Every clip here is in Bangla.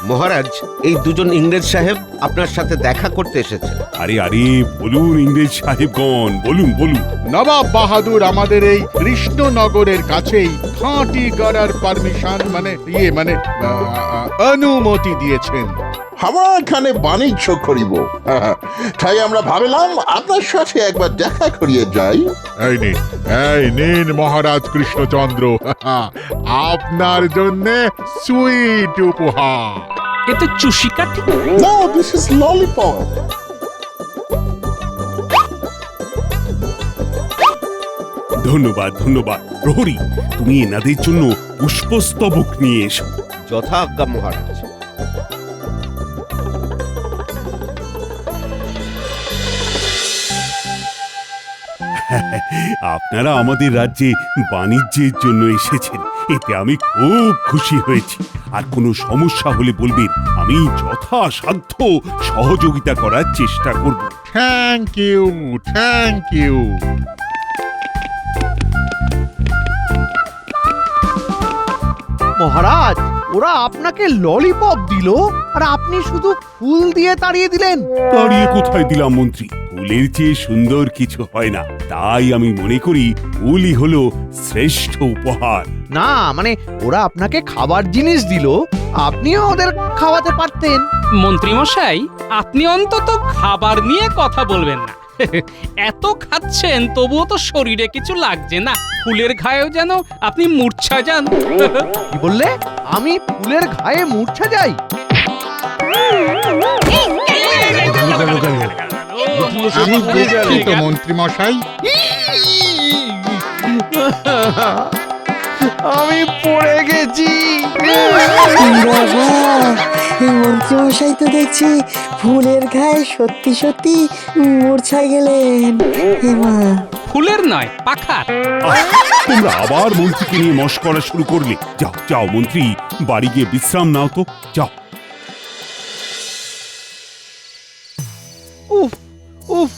মহারাজ, এই দুজন ইংরেজ সাহেব আপনার সাথে দেখা করতে এসেছে। আরে আরে বলুন ইংরেজ সাহেবগণ, বলুন বলুন। নবাব বাহাদুর আমাদের এই কৃষ্ণনগরের কাছেই খাঁটি গড়ার পারমিশন মানে অনুমতি দিয়েছেন। আমরা এখানে বাণিজ্য করিব, তাই আমরা ভাবলাম আপনার সাথে একবার দেখা করিয়ে যাই। এই নিন মহারাজ কৃষ্ণচন্দ্র, আপনার জন্য সুইট উপহার। এতে চুষি কাঠি। No, this is lollipop. ধন্যবাদ ধন্যবাদ। প্রহরী, তুমি এনাদের জন্য পুষ্পস্তবক নিয়ে এসো। যথা আজ্ঞা মহারাজ। আপনারা আমাদের রাজ্যে বাণিজ্যের জন্য এসেছেন, এতে আমি খুব খুশি হয়েছি। আর কোনো সমস্যা হলে বলবেন, আমি যথাসাধ্য সহযোগিতা করার চেষ্টা করব। Thank you, thank you. মহারাজ, ওরা আপনাকে ললিপপ দিল আর আপনি শুধু ফুল দিয়ে তাড়িয়ে দিলেন। দাঁড়িয়ে কোথায় দিলাম মন্ত্রী? ফুলের চেয়ে সুন্দর কিছু হয় না, তাই আমি মনে করি ফুলই হলো শ্রেষ্ঠ উপহার। না মানে ওরা আপনাকে খাবার জিনিস দিল, আপনিও ওদের খাওয়াতে পারতেন। মন্ত্রী মশাই, আপনি অন্তত খাবার নিয়ে কথা বলবেন না। এত খাচ্ছেন তবুও তো শরীরে কিছু লাগছে না। ফুলের ঘায়েও যেন আপনি মূর্ছা যান। কি বললে? আমি ফুলের ঘায়ে মূর্ছা যাই? আমি দুঃখিত মন্ত্রী মশাই। আমি পড়ে গেছি। মন্ত্রীমশাই তো দেখছি ফুলের গায়ে সত্যি সত্যি মূর্ছা গেলেন। ফুলের নয়, পাখার। তোমরা আবার মন্ত্রীকে নিয়ে মশকরা শুরু করলে। যাও যাও মন্ত্রী, বাড়ি গিয়ে বিশ্রাম নাও তো, যাও। উফ উফ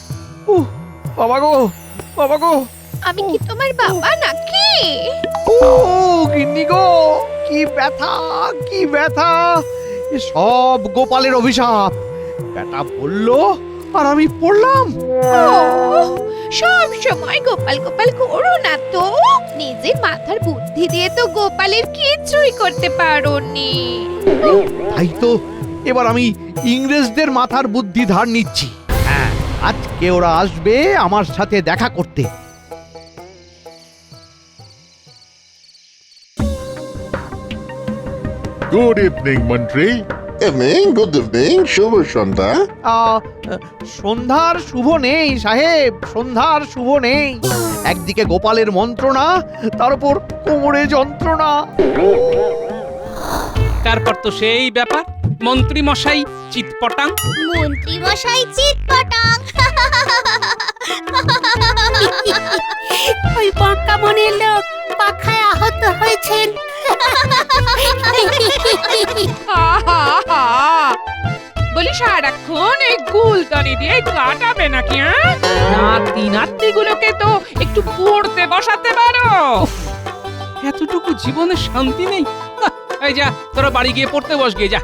উফ, বাবা গো, বাবা গো। আমি কি তোমার বাবা নাকি? ও গিন্নি গো, কি ব্যথা, কি ব্যথা! এ সব গোপালের অভিশাপ। ব্যাটা বললো আর আমি পড়লাম। সব সময় গোপাল গোপাল করো না তো। নিজের মাথার বুদ্ধি দিয়ে তো গোপালের কিছুই করতে পারোনি। তাই তো এবার আমি ইংরেজদের মাথার বুদ্ধি ধার নিচ্ছি। হ্যাঁ, আজকে ওরা আসবে আমার সাথে দেখা করতে। গুড ইভিনিং মন্ত্রী। ইভিনিং, গুড ইভিনিং, শুভ সন্ধ্যা। সন্ধ্যার শুভ নেই সাহেব, সন্ধ্যার শুভ নেই। একদিকে গোপালের মন্ত্রণা, তার উপর কোমরে যন্ত্রণা। তারপর তো সেই ব্যাপার, মন্ত্রী মশাই চিৎপটাং। মন্ত্রী মশাই চিৎপটাং। ওই বক্কা মনের লোক পাখায় আহত হয়েছেন। বলি সারাক্ষণ এই গুলতানি দিয়ে কাটাবে নাকি? নাতি নাতি গুলোকে তো একটু পড়তে বসাতে পারো। এতটুকু জীবনে শান্তি নেই। এই যা, তোরা বাড়ি গিয়ে পড়তে বস গিয়ে যা।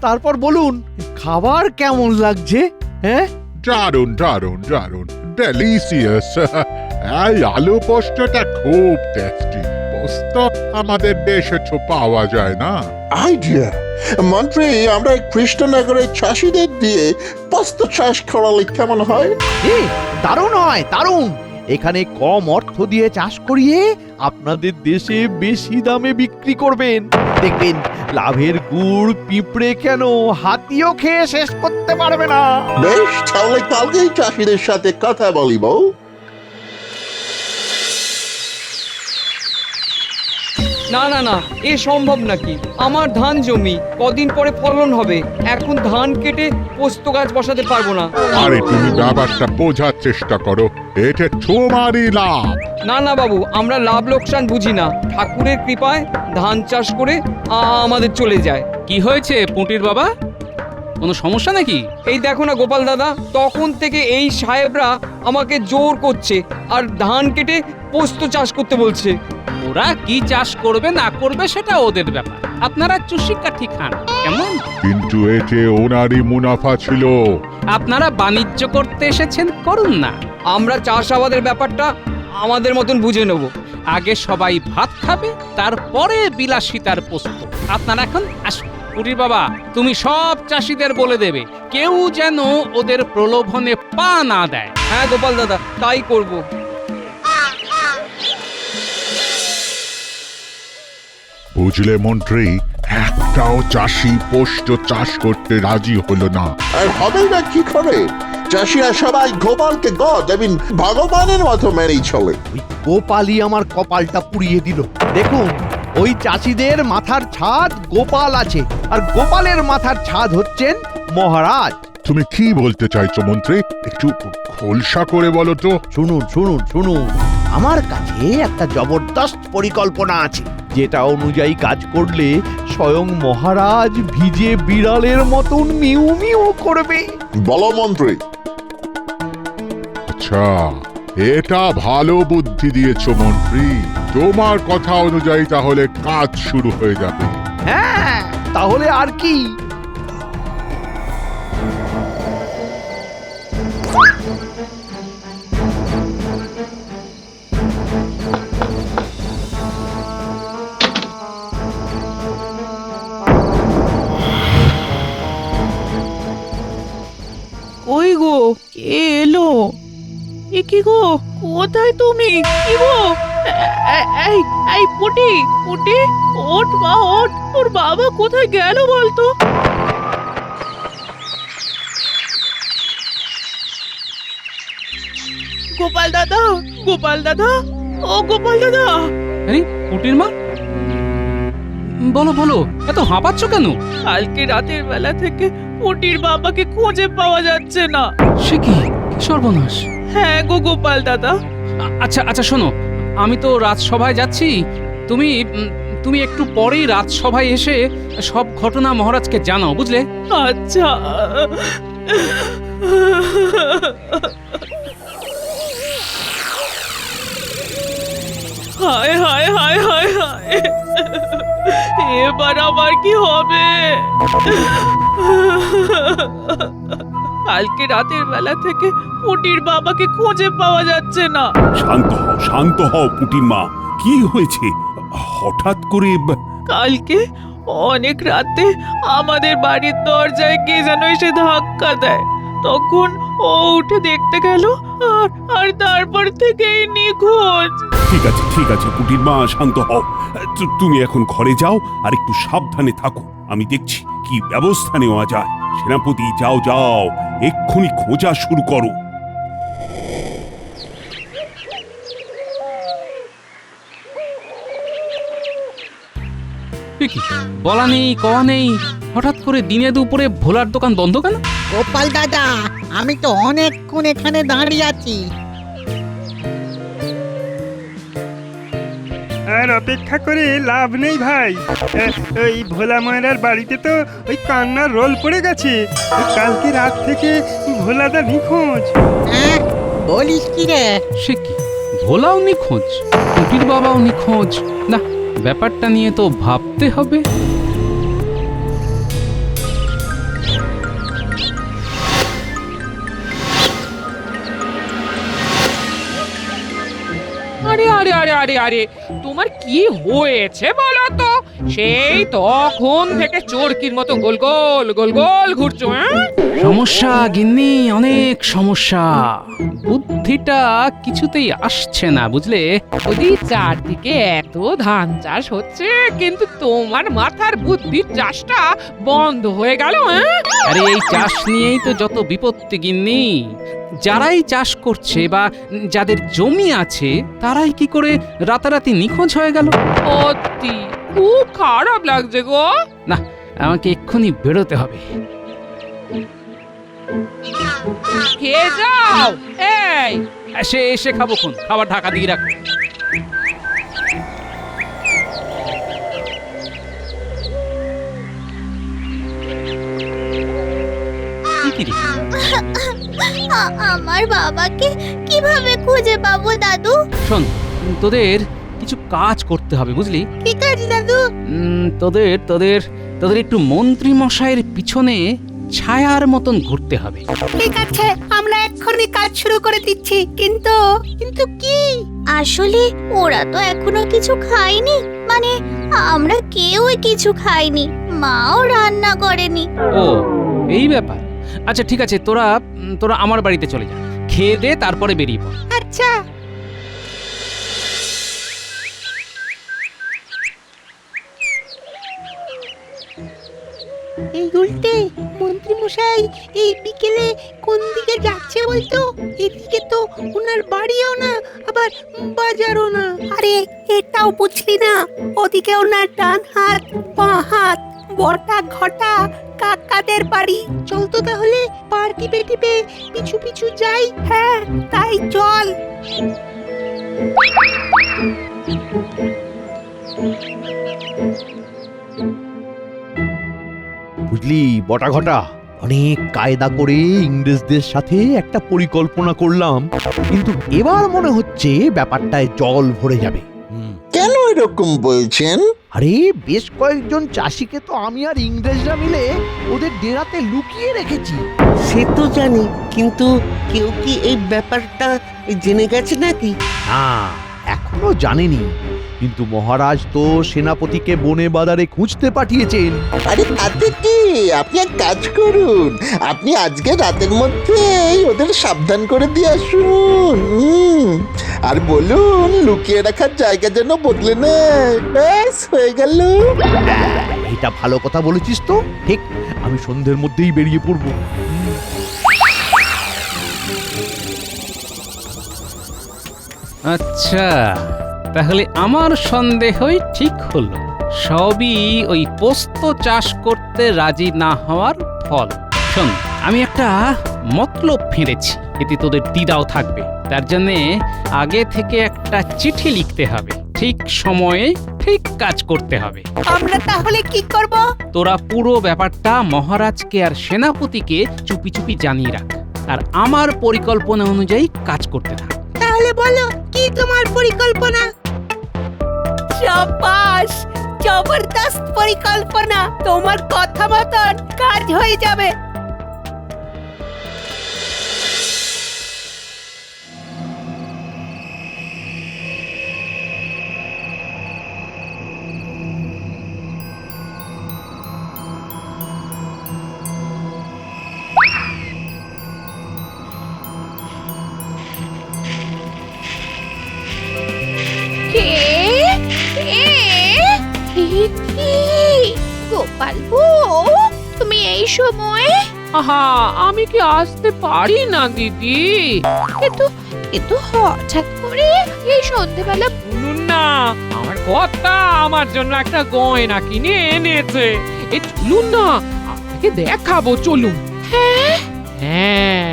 তারপর বলুন, খাবার কেমন লাগছে? হ্যাঁ, দারুন দারুন দারুন, ডেলিসিয়াস। এই আলু পোস্তটা খুব টেস্টি। পোস্ত আমাদের দেশে তো পাওয়া যায় না। আইডিয়া মন্ত্রী, আমরা কৃষ্ণনগরের চাষিদের দিয়ে পোস্ত চাষ করালে কেমন হয়? দারুণ হয়, দারুণ। এখানে কম অর্থ দিয়ে চাষ করিয়ে আপনাদের দেশে বেশি দামে বিক্রি করবেন। দেখবেন লাভের গুড় পিঁপড়ে কেন হাতিও খেয়ে শেষ করতে পারবে না। বেশ, তাহলে কালকেই চাষিদের সাথে কথা বলিব। না না না, এ সম্ভব নাকি? আমার ধান জমি, কদিন পরে ফলন হবে। এখন ধান কেটে পোস্ত গাছ বসাতে পারবো না। আরে তুমি ব্যাপারটা বোঝার চেষ্টা করো, এটা তোমারই লাভ। না না বাবু, আমরা লাভ লোকসান বুঝি না। ঠাকুরের কৃপায় ধান চাষ করে আমাদের চলে যায়। কি হয়েছে পুঁটির বাবা? কোনো সমস্যা নাকি? এই দেখো না গোপাল দাদা, তখন থেকে এই সাহেবরা আমাকে জোর করছে আর ধান কেটে পোস্ত চাষ করতে বলছে। ওরা কি চাষ করবে না করবে সেটা ওদের ব্যাপার। আপনারা চুষি কাঠি খান, কেমন? কিন্তু এতে ওনারই মুনাফা ছিল। আপনারা বাণিজ্য করতে এসেছেন, করুন না। আমরা চাষাবাদের ব্যাপারটা আমাদের মতন বুঝে নেব। আগে সবাই ভাত খাবে, তারপরে বিলাসিতার প্রশ্ন। আপনারা এখন আসুন। পুটির বাবা, তুমি সব চাষিদের বলে দেবে, কেউ যেন ওদের প্রলোভনে পা না দেয়। হ্যাঁ গোপাল দাদা, তাই করব। বুঝলে মন্ত্রী, একটাও চাষি পোস্ত চাষ করতে রাজি হলো না। আর হবে না কি করে? চাষিরা সবাই গোপালকে গড ভগবানের মতো মেনেই চলে। ওই গোপালই আমার কপালটা পুড়িয়ে দিল। দেখুন, ওই চাষিদের মাথার ছাদ গোপাল আছে, আর গোপালের মাথার ছাদ হচ্ছেন মহারাজ। তুমি কি বলতে চাইছো মন্ত্রী? একটু খোলসা করে বলো তো। শুনুন শুনুন শুনুন, আমার কাছে একটা জবরদস্ত পরিকল্পনা আছে, যেটা অনুযায়ী কাজ করলে স্বয়ং মহারাজ ভিজে বিড়ালের মতন মিউ মিউ করবে। বলো মন্ত্রী। আচ্ছা, এটা ভালো বুদ্ধি দিয়েছো মন্ত্রী। তোমার কথা অনুযায়ী তাহলে কাজ শুরু হয়ে যাবে। হ্যাঁ, তাহলে আর কি? ওই গো, কে এলো? এ কি গো, কোথায় তুমি? কি গো? এই এই পুটি, পুটি, ওঠ মা ওঠ। তোর বাবা কোথায় গেল বলতো? গোপাল দাদা, গোপাল দাদা, ও গোপাল দাদা। আরে পুটির মা, বলো বলো, এত হাঁপাচ্ছ কেন? কালকে রাতের বেলা থেকে পুটির বাবাকে খুঁজে পাওয়া যাচ্ছে না। সে কি, কি সর্বনাশ! হ্যাঁ গো গোপাল দাদা। আচ্ছা আচ্ছা, শোনো, আমি তো রাজসভায় যাচ্ছি। তুমি তুমি একটু পরেই রাজসভায় এসে সব ঘটনা মহারাজকে জানাও, বুঝলে? আচ্ছা। হায় হায় হায় হায় হায়, এবার আমার কি হবে? কালকে রাতের বেলা থেকে পুটির বাবাকে খুঁজে পাওয়া যাচ্ছে না। শান্ত হও পুটির মা। কি হয়েছে হঠাৎ করে? কালকে অনেক রাতে আমাদের বাড়ির দরজায় কে যেন এসে ধাক্কা দেয়। তখন ও উঠে দেখতে গেল, আর তারপর থেকেই নিখোঁজ। ঠিক আছে পুটির মা, শান্ত হও। তুমি এখন ঘরে যাও আর একটু সাবধানে থাকো। আমি দেখছি কি ব্যবস্থা নেওয়া যায়। সেনাপতি, যাও যাও, এক্ষুনি খোঁজা শুরু করো। কি বলা নেই, কওয়া নেই, হঠাৎ করে দিনে দুপুরে ভোলার দোকান বন্ধ কেন? গোপাল দাদা, আমি তো অনেকক্ষণ এখানে দাঁড়িয়ে আছি। আর অপেক্ষা করে লাভ নেই ভাই। ওই ভোলা ময়রার বাড়িতে তো ওই কান্নার রোল পড়ে গেছে। কালকে রাত থেকে ভোলাদা নিখোঁজ। হ্যাঁ, বলিস কি রে? সে কি, ভোলাও নিখোঁজ, পুটির বাবাও নিখোঁজ? না, ব্যাপারটা নিয়ে তো ভাবতে হবে। আরে আরে আরে আরে আরে, তোমার কি হয়েছে বলো তো? সেই তখন থেকে চোরকির মতো গোল গোল গোল গোল ঘুরছো। সমস্যা গিন্নি, অনেক সমস্যা। বুদ্ধিটা কিছুতেই আসছে না, বুঝলে? ওই চারদিকে এত ধান চাষ হচ্ছে, কিন্তু তোমার মাথার বুদ্ধির চাষটা বন্ধ হয়ে গেল। আরে এই চাষ নিয়েই তো যত বিপত্তি গিন্নি। যারাই চাষ করছে বা যাদের জমি আছে, তারাই কি করে রাতারাতি নিখোঁজ হয়ে গেল? সত্যি খুব খারাপ লাগছে গো। না, আমাকে এক্ষুনি বেরোতে হবে। খেয়ে যাও। এই এসে এসে খাবো খন, খাবার ঢাকা দিয়ে রাখো। আমার বাবাকে কিভাবে খুঁজে পাবো দাদু? শোন, তোদের কিছু কাজ করতে হবে বুঝলি। ঠিক আছে দাদু। তোদের তোদের তোদের একটু মন্ত্রী মশাইয়ের পিছনে ছায়ার মতন ঘুরতে হবে। ঠিক আছে, আমরা এক্ষুনি কাজ শুরু করে দিচ্ছি। কিন্তু কিন্তু কি? আসলে ওরা তো এখনো কিছু খায়নি, মানে আমরা কেউই কিছু খাইনি, মাও রান্না করেনি। ও এই ব্যাপার। আচ্ছা ঠিক আছে, তোরা তোরা আমার বাড়িতে চলে যা, খেয়ে দে তারপরে বেরিয়ে পড়। আচ্ছা। এই উল্টে মন্ত্রী মশাই এই বিকেলে কোন দিকে যাচ্ছে বলতো? এদিকে তো ওনার বাড়িও না, আবার বাজারও না। আরে এটাও বুঝলি না? ওদিকে ওনার ডান হাত বাঁ হাত, বটা ঘটা কাকাদের বাড়ি। চল তো তাহলে পার টিপে টিপে পিছু পিছু যাই। হ্যাঁ তাই চল। বুঝলি বটা ঘটা, অনেক কায়দা করে ইংরেজদের সাথে একটা পরিকল্পনা করলাম, কিন্তু এবার মনে হচ্ছে ব্যাপারটায় জল ভরে যাবে। কেন এরকম বলছেন? আরে বেশ কয়েকজন চাষিকে তো আমি আর ইংরেজরা মিলে ওদের ডেরাতে লুকিয়ে রেখেছি। সে তো জানি, কিন্তু কেউ কি এই ব্যাপারটা জেনে গেছে নাকি? না, এখনো জানেনি, কিন্তু মহারাজ তো সেনাপতিকে বনে বাজারে খুঁজতে পাঠিয়েছেন। আরে তাতে কি, আপনি এক কাজ করুন, আপনি আজকে রাতের মধ্যেই ওদের সাবধান করে দিয়ে আসুন। আর বলুন লুকিয়ে রাখার জায়গা যেন বদলে নেয়। ব্যাস হয়ে গেল। এটা ভালো কথা বলেছিস তো। ঠিক, আমি সন্ধ্যের মধ্যেই বেরিয়ে পড়বো। আচ্ছা, তাহলে আমার সন্দেহই ঠিক হলো। সবই ওই পোস্ত চাষ করতে রাজি না হওয়ার ফল। শোন, আমি একটা মতলব ফেঁড়েছি, এতে তোদের দ্বিধাও থাকবে। তার জন্যে আগে থেকে একটা চিঠি লিখতে হবে, ঠিক সময়ে ঠিক কাজ করতে হবে। আমরা তাহলে কি করব? তোরা পুরো ব্যাপারটা মহারাজকে আর সেনাপতিকে চুপি চুপি জানিয়ে রাখ, আর আমার পরিকল্পনা অনুযায়ী কাজ করতে থাক। তাহলে বলো কি তোমার পরিকল্পনা? শাবাশ, জবরদস্ত পরিকল্পনা। তোমার কথা মতন কাজ হয়ে যাবে। গোপাল বউ, তুমি এই সময়? আহা, আমি কি আসতে পারি না দিদি? কিন্তু হঠাৎ করে এই সন্ধেবেলা? শুনুন না, আমার কথা, আমার জন্য একটা গয়না কিনে এনেছে। এই চলুন না, আপনাকে দেখাবো, চলুন। হ্যাঁ,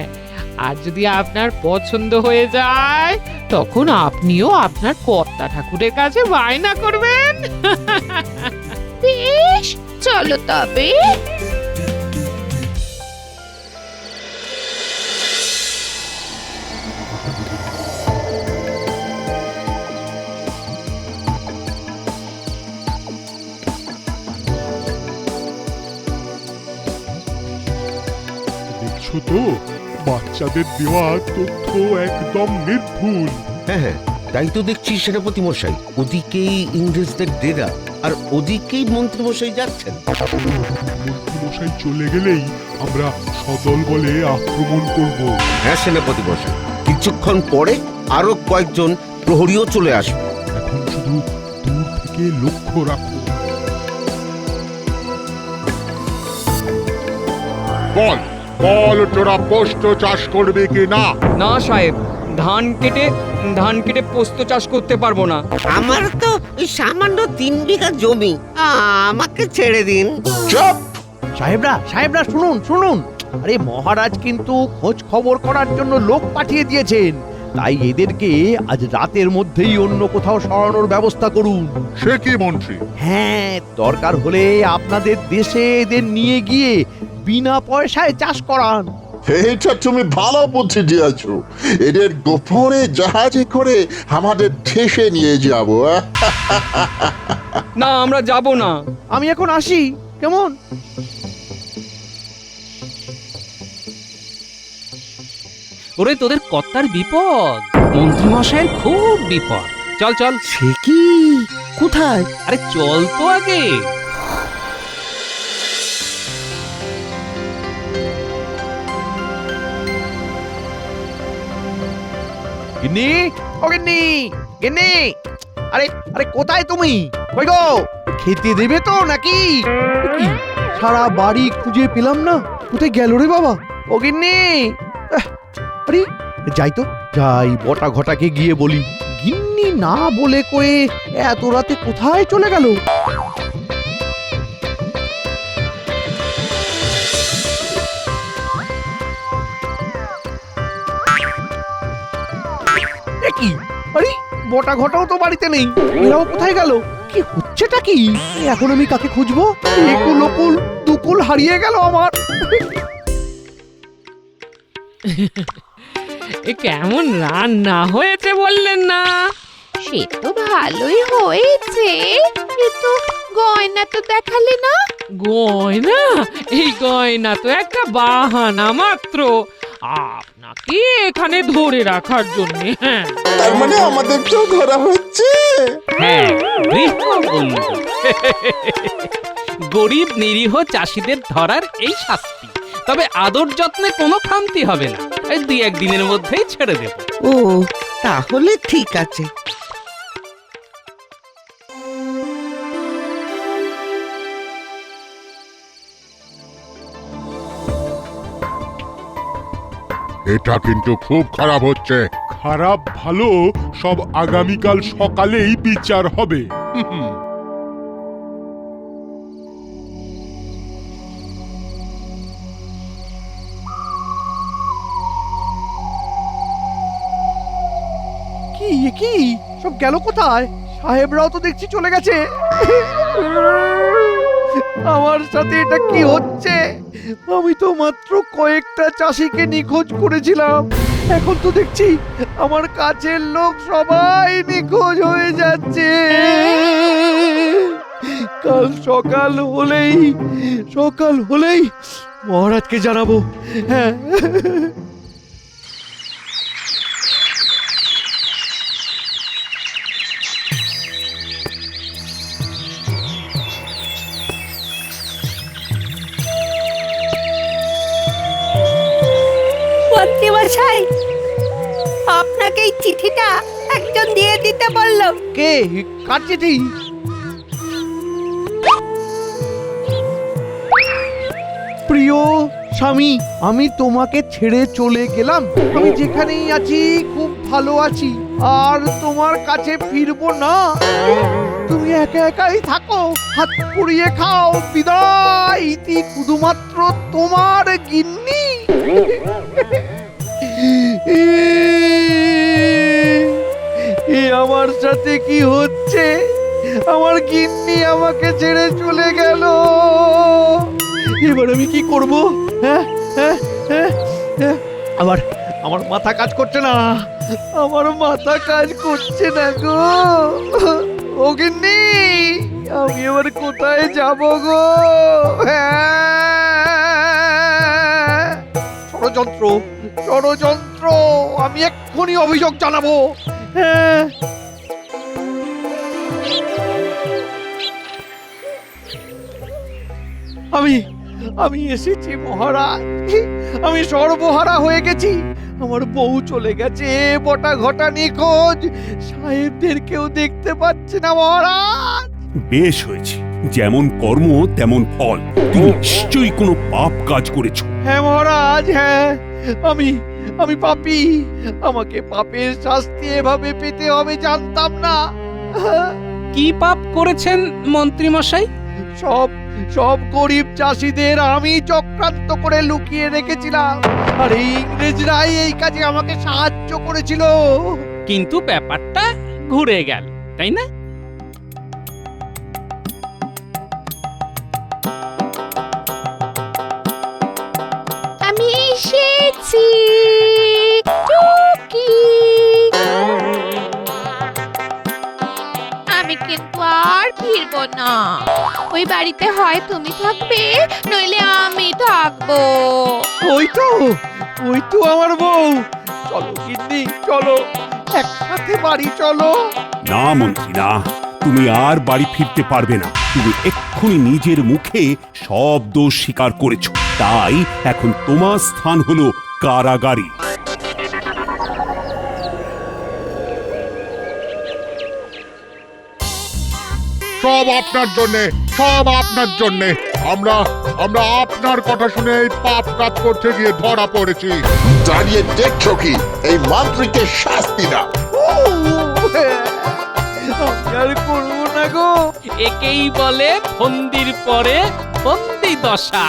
আর যদি আপনার পছন্দ হয়ে যায় তখন আপনিও আপনার কর্তা ঠাকুরের কাছে বায়না করবেন। বেশ, চলো তবে। দেখছো তো, বাচ্চাদের দেওয়া তথ্য একদম নির্ভুল। হ্যাঁ হ্যাঁ, তাই তো দেখছি সেনাপতি মশাই। ওদিকেই ইংরেজদের ডেরা, আর ওদিকেই মন্ত্রী মশাই যাচ্ছেন। মন্ত্রী মশাই চলে গেলেই আমরা সদল বলে আক্রমণ করব। হ্যাঁ সেনাপতি মশাই, কিছুক্ষণ পরে আরো কয়েকজন প্রহরীও চলে আসবে। এখন শুধু দূর থেকে লক্ষ্য রাখো। বল বল, তোরা পোস্ত চাষ করবে কি না? না সাহেব, ধান কেটে পোস্ত চাষ করতে পারবো না। আমার তো সামান্য 3 বিঘা জমি, আমাকে ছেড়ে দিন। চুপ! সাহেবরা শুনুন শুনুন, আরে মহারাজ কিন্তু খোঁজ খবর করার জন্য লোক পাঠিয়ে দিয়েছেন, তাই এদেরকে আজ রাতের মধ্যেই অন্য কোথাও সরানোর ব্যবস্থা করুন। সে কি মন্ত্রী? হ্যাঁ, দরকার হলে আপনাদের দেশে এদের নিয়ে গিয়ে বিনা পয়সায় চাষ করান। এইটা তুমি ভালো বুদ্ধি দিয়েছো। এদের গোপনে জাহাজে করে আমাদের দেশে নিয়ে যাব। না আমরা যাব না। আমি এখন আসি কেমন? ওরে তোদের কর্তার বিপদ, মন্ত্রী মশাইয়ের খুব বিপদ। চল চল। সে কি? কোথায়? আরে চল তো আগে। গিন্নি, ও গিন্নি, গিন্নি, আরে আরে কোথায় তুমি? কই গো, খেতে দেবে তো নাকি? কি সারা বাড়ি খুঁজে পেলাম না, কোথায় গেল রে বাবা? ও গিন্নি, আরে যাই তো যাই, বটা ঘটাকে গিয়ে বলি। গিন্নি না বলে কয়ে এত রাতে কোথায় চলে গেল? কি আরে বটা ঘটাও তো বাড়িতে নেই, এরাও কোথায় গেল? কি হচ্ছেটা কি? এখন আমি কাকে খুঁজবো? একুল ওকুল দুকুল হারিয়ে গেল আমার। এ কেমন রান্না হয়েছে বললেন না? সে তো ভালোই হয়েছে, কিন্তু গয়না তো দেখালে না। গয়না? এই গয়না তো একটা বাহানা মাত্র, আপনাকে এখানে ধরে রাখার জন্য। হ্যাঁ, তার মানে আমাদেরকেও ধরা হচ্ছে। হ্যাঁ, গৃহবন্দী। গরিব নিরীহ চাষিদের ধরার এই শাস্তি। তবে আদর যত্নে কোনো খামতি হবে না, এই 2-1 দিনের মধ্যেই ছেড়ে দেব। ও তাহলে ঠিক আছে। এটা কিন্তু খুব খারাপ হচ্ছে। খারাপ ভালো সব আগামীকাল সকালেই বিচার হবে। কি কি সব গেল কোথায়? সাহেবরাও তো দেখছি চলে গেছে। আমার সাথে এটা কি হচ্ছে? আমি তো মাত্র কয়েকটা চাষিকে নিখোঁজ করেছিলাম, এখন তো দেখছি আমার কাছের লোক সবাই নিখোঁজ হয়ে যাচ্ছে। কাল সকাল হলেই মহারাজকে জানাবো। হ্যাঁ, মন্ত্রী মশাই, আপনাকে এই চিঠিটা একজন দিয়ে দিতে বলল। কে? কার চিঠি? প্রিয় স্বামী, আমি তোমাকে ছেড়ে চলে গেলাম। আমি যেখানেই আছি খুব ভালো আছি, আর তোমার কাছে ফিরবো না। তুমি একা একাই থাকো, হাত পুড়িয়ে খাও, বিদায়। ইতি শুধুমাত্র তোমার গিন্নি। এ আমার সাথে কি হচ্ছে? আমার গিন্নি আমাকে ছেড়ে চলে গেল। এবার আমি কি করব? হ্যাঁ হ্যাঁ হ্যাঁ হ্যাঁ, আমার মাথা কাজ করছে না, আমার মাথা কাজ করছে না গো। ও গিন্নি, আমি এবার কোথায় যাব গো? হ্যাঁ, ষড়যন্ত্র, আমি এক্ষুনি অভিযোগ জানাবো। হ্যাঁ, আমি এসেছি মহারাজ। আমি সর্বহারা হয়ে গেছি। আমার বউ চলে গেছে, বটা ঘটা নিখোঁজ, সাহেবদের কেউ দেখতে পাচ্ছে না মহারাজ। বেশ হয়েছে, যেমন কর্ম তেমন ফল। তুমি নিশ্চয়ই কোনো পাপ কাজ করেছো। হ্যাঁ মহারাজ, হ্যাঁ, আমি পাপী। আমাকে পাপের শাস্তি এভাবে পেতে হবে জানতাম না। কি পাপ করেছেন মন্ত্রী মশাই? সব গরিব চাষিদের আমি চক্রান্ত করে লুকিয়ে রেখেছিলাম, আর এই ইংরেজরাই এই কাজে আমাকে সাহায্য করেছিল। কিন্তু ব্যাপারটা ঘুরে গেল, তাই না? আমি এসে ফিরবো না। ওই বাড়িতে হয় তুমি থাকবে, নইলে আমি থাকবো। ওই তো আমার বউ। চলো গিন্নি চলো, একসাথে বাড়ি চলো। না মন্ত্রী না, তুমি আর বাড়ি ফিরতে পারবে না। তুমি এক্ষুনি নিজের মুখে সব দোষ স্বীকার করেছো, তাই এখন তোমার স্থান হলো কারাগারে। সব আপনার জন্যে, সব আপনার জন্যে। আমরা আমরা আপনার কথা শুনে এই পাপ কাজ করতে গিয়ে ধরা পড়েছি। দাঁড়িয়ে দেখছো কি? এই মন্ত্রীকে শাস্তি দাও। আমি আর করবো না গো। একেই বলে ফন্দির পরে বন্দি দশা।